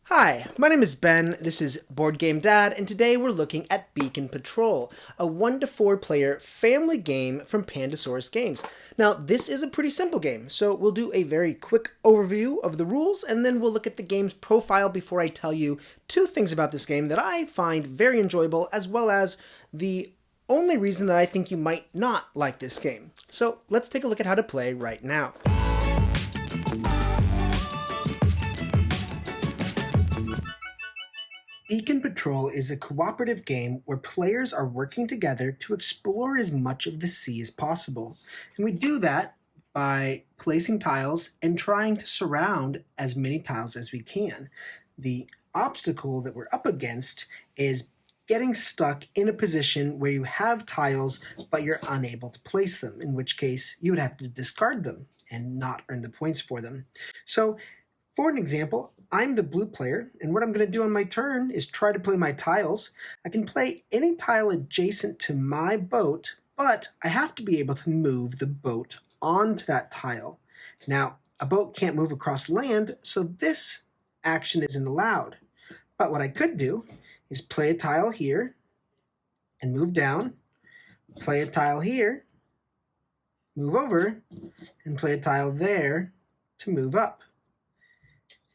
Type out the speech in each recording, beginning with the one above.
Hi, my name is Ben, this is Board Game Dad, and today we're looking at Beacon Patrol, a 1 to 4 player family game from Pandasaurus Games. Now, this is a pretty simple game, so we'll do a very quick overview of the rules, and then we'll look at the game's profile before I tell you two things about this game that I find very enjoyable, as well as the only reason that I think you might not like this game. So let's take a look at how to play right now. Beacon Patrol is a cooperative game where players are working together to explore as much of the sea as possible. And we do that by placing tiles and trying to surround as many tiles as we can. The obstacle that we're up against is getting stuck in a position where you have tiles but you're unable to place them, in which case you would have to discard them and not earn the points for them. So for an example, I'm the blue player, and what I'm going to do on my turn is try to play my tiles. I can play any tile adjacent to my boat, but I have to be able to move the boat onto that tile. Now, a boat can't move across land, so this action isn't allowed. But what I could do is play a tile here and move down, play a tile here, move over, and play a tile there to move up.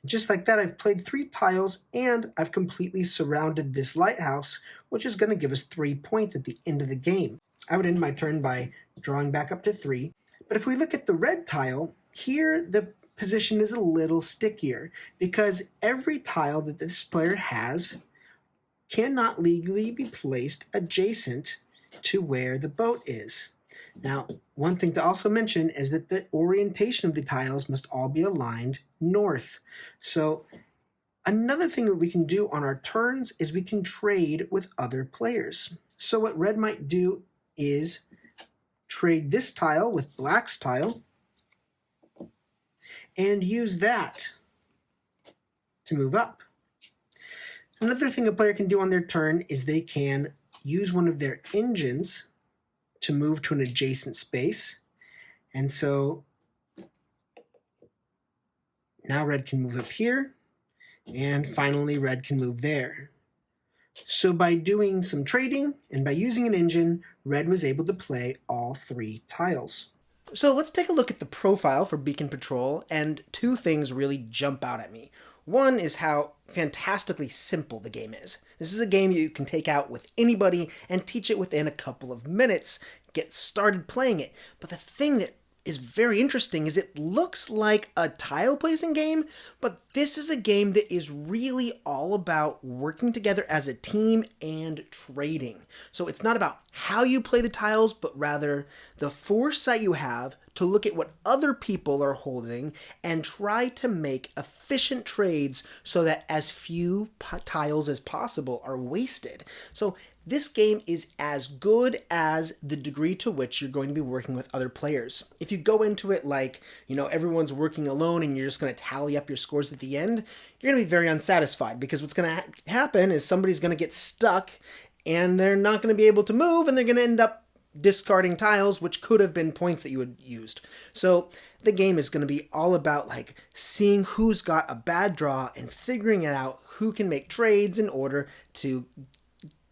Just like that, I've played 3 tiles and I've completely surrounded this lighthouse, which is going to give us 3 points at the end of the game. I would end my turn by drawing back up to 3. But if we look at the red tile, here the position is a little stickier because every tile that this player has cannot legally be placed adjacent to where the boat is. Now, one thing to also mention is that the orientation of the tiles must all be aligned north. So another thing that we can do on our turns is we can trade with other players. So what red might do is trade this tile with black's tile and use that to move up. Another thing a player can do on their turn is they can use one of their engines to move to an adjacent space. And so now red can move up here, and finally red can move there. So by doing some trading and by using an engine, red was able to play all 3 tiles. So let's take a look at the profile for Beacon Patrol, and 2 things really jump out at me. One is how fantastically simple the game is. This is a game you can take out with anybody and teach it within a couple of minutes, get started playing it. But the thing that is very interesting is it looks like a tile placing game, but this is a game that is really all about working together as a team and trading. So it's not about how you play the tiles, but rather the foresight you have to look at what other people are holding and try to make efficient trades so that as few tiles as possible are wasted. So this game is as good as the degree to which you're going to be working with other players. If you go into it like, everyone's working alone and you're just going to tally up your scores at the end, you're going to be very unsatisfied because what's going to happen is somebody's going to get stuck and they're not going to be able to move and they're going to end up discarding tiles, which could have been points that you had used. So the game is going to be all about seeing who's got a bad draw and figuring it out, who can make trades in order to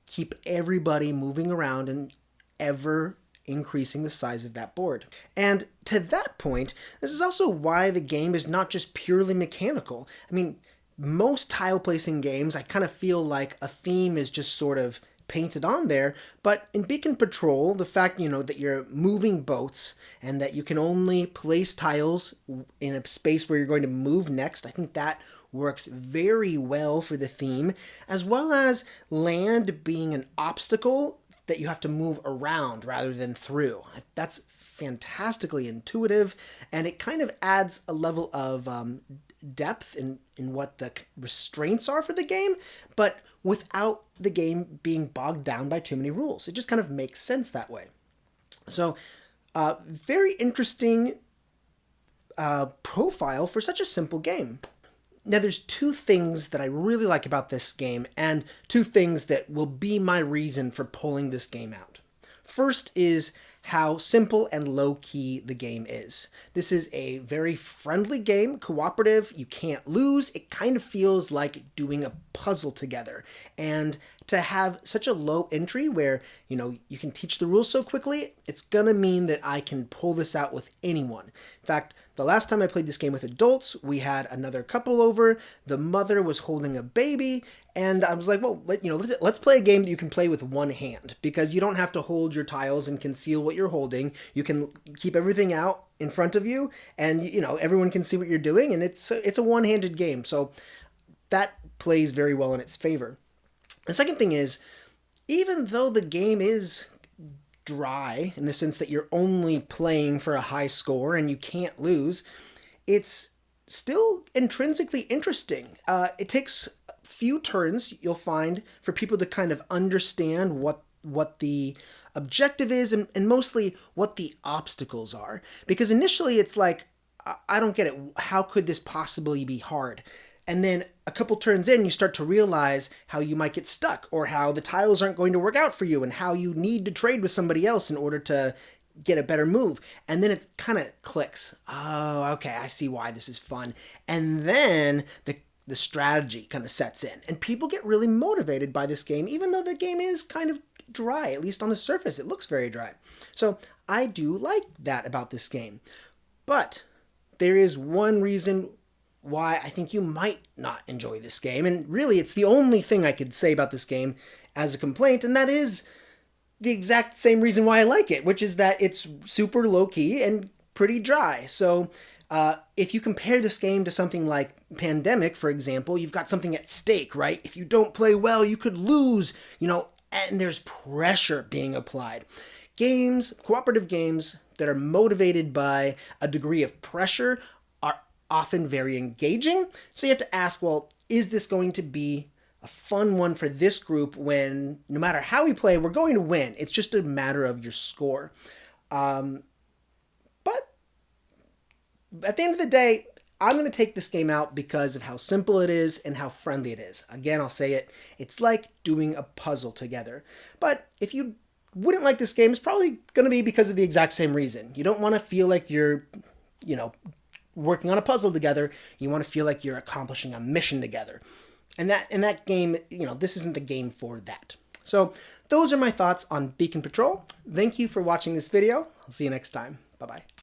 keep everybody moving around and ever increasing the size of that board. And to that point, this is also why the game is not just purely mechanical. I mean, most tile placing games, I kind of feel like a theme is just sort of painted on there, but in Beacon Patrol, the fact, that you're moving boats and that you can only place tiles in a space where you're going to move next, I think that works very well for the theme, as well as land being an obstacle that you have to move around rather than through. That's fantastically intuitive, and it kind of adds a level of depth in what the restraints are for the game, but without the game being bogged down by too many rules. It just kind of makes sense that way. So, very interesting profile for such a simple game. Now, there's 2 things that I really like about this game, and 2 things that will be my reason for pulling this game out. First is how simple and low-key the game is. This is a very friendly game, cooperative, you can't lose. It kind of feels like doing a puzzle together. And to have such a low entry where, you can teach the rules so quickly, it's gonna mean that I can pull this out with anyone. In fact, the last time I played this game with adults, we had another couple over, the mother was holding a baby, and I was like, well, let's play a game that you can play with one hand, because you don't have to hold your tiles and conceal what you're holding. You can keep everything out in front of you, and everyone can see what you're doing, and it's a one-handed game, so that plays very well in its favor. The second thing is, even though the game is dry in the sense that you're only playing for a high score and you can't lose, it's still intrinsically interesting. It takes a few turns, you'll find, for people to kind of understand what the objective is and mostly what the obstacles are. Because initially it's like, I don't get it. How could this possibly be hard? And then a couple turns in, you start to realize how you might get stuck, or how the tiles aren't going to work out for you, and how you need to trade with somebody else in order to get a better move. And then it kind of clicks. Oh, okay, I see why this is fun. And then the strategy kind of sets in, and people get really motivated by this game, even though the game is kind of dry, at least on the surface. It looks very dry. So I do like that about this game. But there is one reason why I think you might not enjoy this game, and really it's the only thing I could say about this game as a complaint, and that is the exact same reason why I like it, which is that it's super low-key and pretty dry. So if you compare this game to something like Pandemic, for example, you've got something at stake, right? If you don't play well, you could lose, and there's pressure being applied. Cooperative games that are motivated by a degree of pressure are often very engaging. So you have to ask, well, is this going to be a fun one for this group when no matter how we play, we're going to win? It's just a matter of your score. But at the end of the day, I'm going to take this game out because of how simple it is and how friendly it is. Again, I'll say it. It's like doing a puzzle together. But if you wouldn't like this game, it's probably going to be because of the exact same reason. You don't want to feel like you're, working on a puzzle together. You want to feel like you're accomplishing a mission together. And that game, this isn't the game for that. So those are my thoughts on Beacon Patrol. Thank you for watching this video. I'll see you next time. Bye-bye.